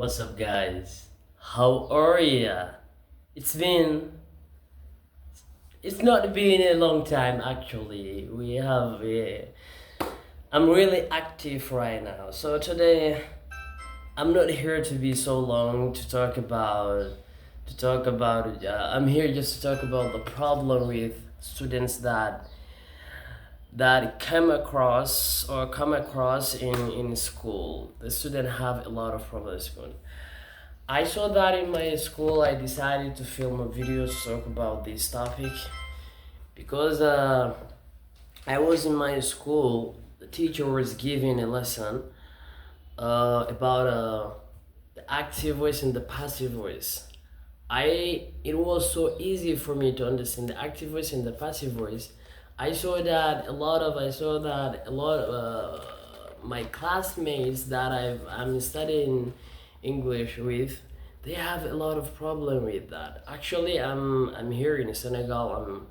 What's up, guys? How are ya? It's been it's not been a long time actually. I'm really active right now. So today I'm not here to be so long to talk about I'm here just to talk about the problem with students that come across in school. The student have a lot of problems. I saw that in my school. I decided to film a video to talk about this topic because I was in my school. The teacher was giving a lesson about the active voice and the passive voice. It was so easy for me to understand the active voice and the passive voice. I saw that a lot of my classmates that I'm studying English with, they have a lot of problem with that. Actually, I'm here in Senegal.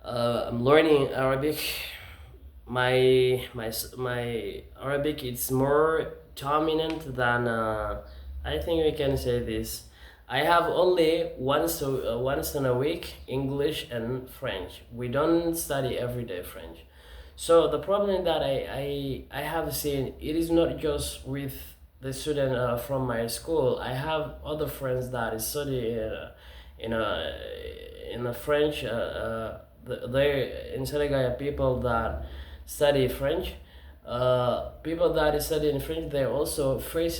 I'm learning Arabic. My Arabic it's more dominant than I think we can say this. I have only once in a week English and French. We don't study every day French. So the problem that I have seen, it is not just with the student from my school. I have other friends that study in a in a French. They in Senegal people that study French. People that study in French, they also face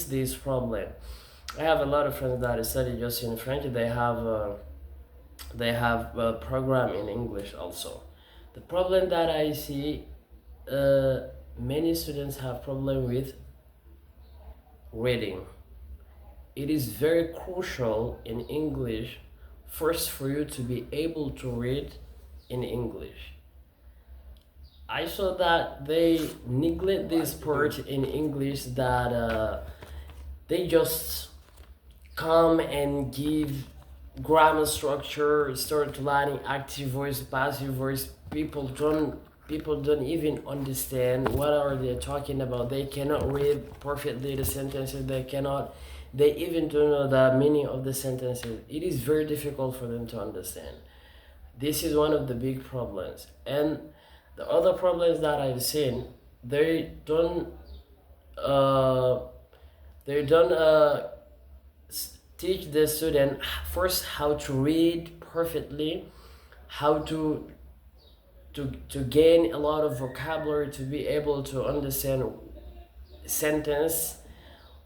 this problem. I have a lot of friends that study just in French. They have a program in English also. The problem that I see, many students have problem with reading. It is very crucial in English first for you to be able to read in English. I saw that they neglect this part in English, that they just come and give grammar structure, start learning active voice, passive voice. People don't even understand what are they talking about. They cannot read perfectly the sentences. They even don't know the meaning of the sentences. It is very difficult for them to understand. This is one of the big problems. And the other problems that I've seen, uh, they don't teach the student first how to read perfectly, how to gain a lot of vocabulary to be able to understand sentence,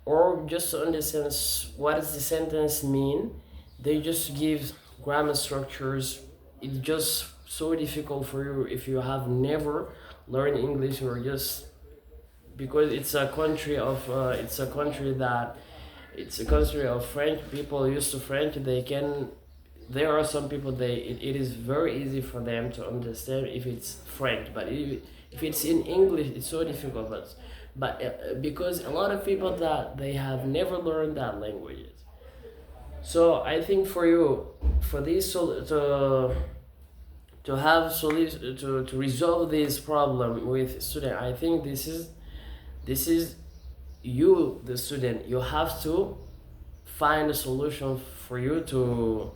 or just to understand what does the sentence mean. They just give grammar structures. It's just so difficult for you if you have never learned English, or just because it's a country of French people used to French. There are some people, it is very easy for them to understand if it's French, but if it's in English it's so difficult. But because a lot of people that they have never learned that language. So I think for you, for this to have solution to resolve this problem with student, I think this is you, the student. You have to find a solution for you to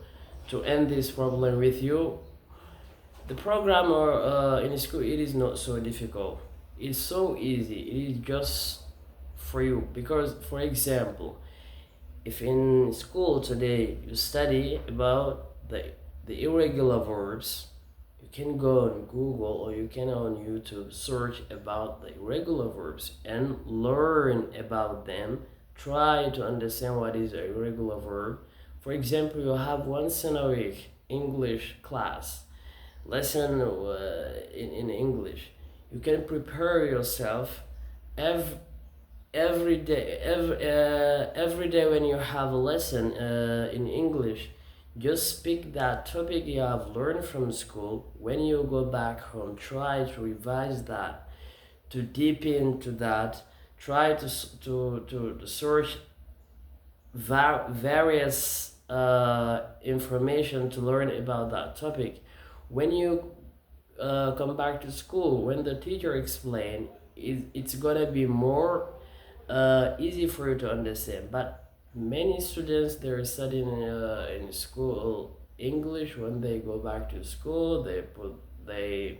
end this problem with you. The program or in school, it is not so difficult. It's so easy. It is just for you. Because, for example, if in school today you study about the irregular verbs, you can go on Google or you can on YouTube search about the irregular verbs and learn about them. Try to understand what is a irregular verb. For example, you have once in a week English class lesson in English. You can prepare yourself every every day when you have a lesson in English. Just speak that topic you have learned from school. When you go back home, try to revise that, to deep into that. Try to search various information to learn about that topic. When you come back to school, when the teacher explain, it's gonna be more easy for you to understand. But many students, they're studying in school English. When they go back to school, they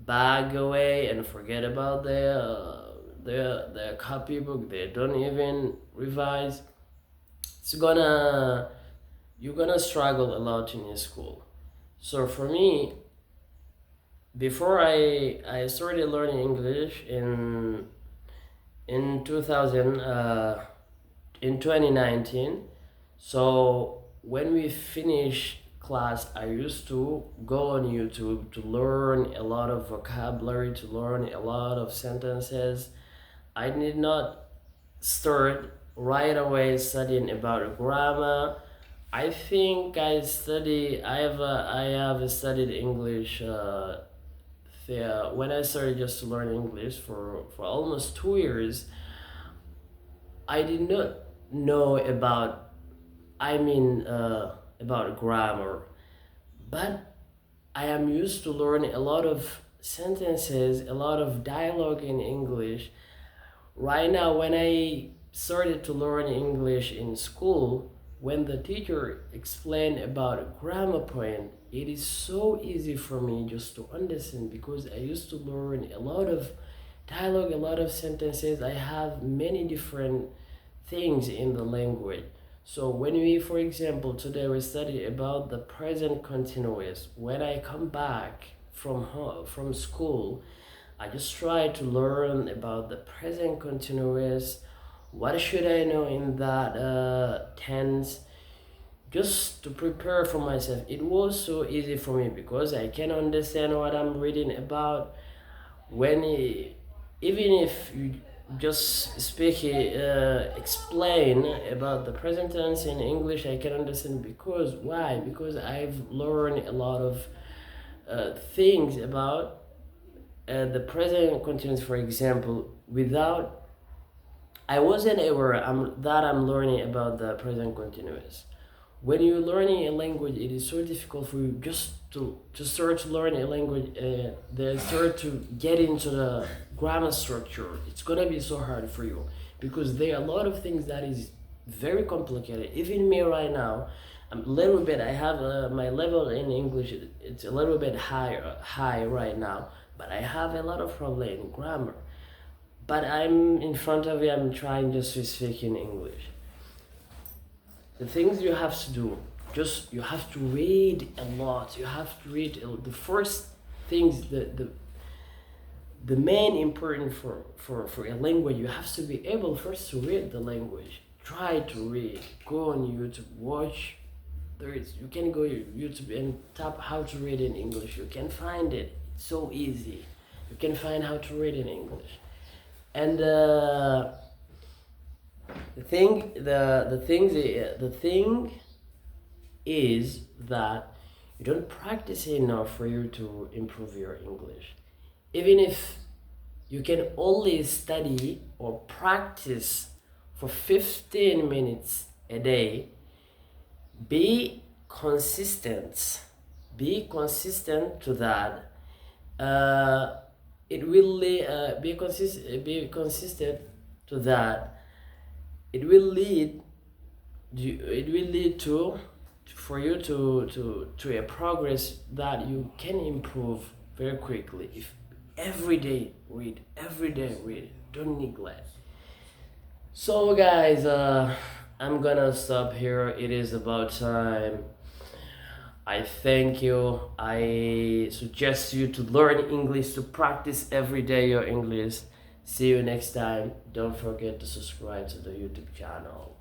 bag away and forget about their copybook. They don't even revise. It's gonna You're gonna struggle a lot in your school. So for me, before I started learning English in 2000 in 2019. So when we finish class, I used to go on YouTube to learn a lot of vocabulary, to learn a lot of sentences. I did not start right away studying about grammar. I think I have studied English when I started just to learn English for almost 2 years. I did not know about grammar, but I am used to learn a lot of sentences, a lot of dialogue in English. Right now, when I started to learn English in school, when the teacher explained about a grammar point, it is so easy for me just to understand because I used to learn a lot of dialogue, a lot of sentences. I have many different things in the language. So when we, for example, today we study about the present continuous. When I come back from school, I just try to learn about the present continuous. What should I know in that tense? Just to prepare for myself. It was so easy for me because I can understand what I'm reading about. Even if you just explain about the present tense in English, I can understand. Because why? Because I've learned a lot of things about the present continuous. For example, without I wasn't aware that I'm learning about the present continuous. When you're learning a language, it is so difficult for you just to start to learn a language, start to get into the grammar structure. It's gonna be so hard for you because there are a lot of things that is very complicated. Even me right now, I'm a little bit. I have my level in English. It's a little bit high right now, but I have a lot of problem in grammar. But I'm in front of you. I'm trying just to speak in English. The things you have to do, just you have to read a lot. You have to read the first things, the main important for a language. You have to be able first to read the language. Try to read. Go on YouTube. Watch. You can go to YouTube and type how to read in English. You can find it. It's so easy. You can find how to read in English. And the thing is that you don't practice enough for you to improve your English. Even if you can only study or practice for 15 minutes a day, be consistent. Be consistent to that. It will be consistent to that. It will lead to for you to a progress that you can improve very quickly. If every day read, don't neglect. So guys, I'm gonna stop here. It is about time. I thank you. I suggest you to learn English, to practice every day your English. See you next time. Don't forget to subscribe to the YouTube channel.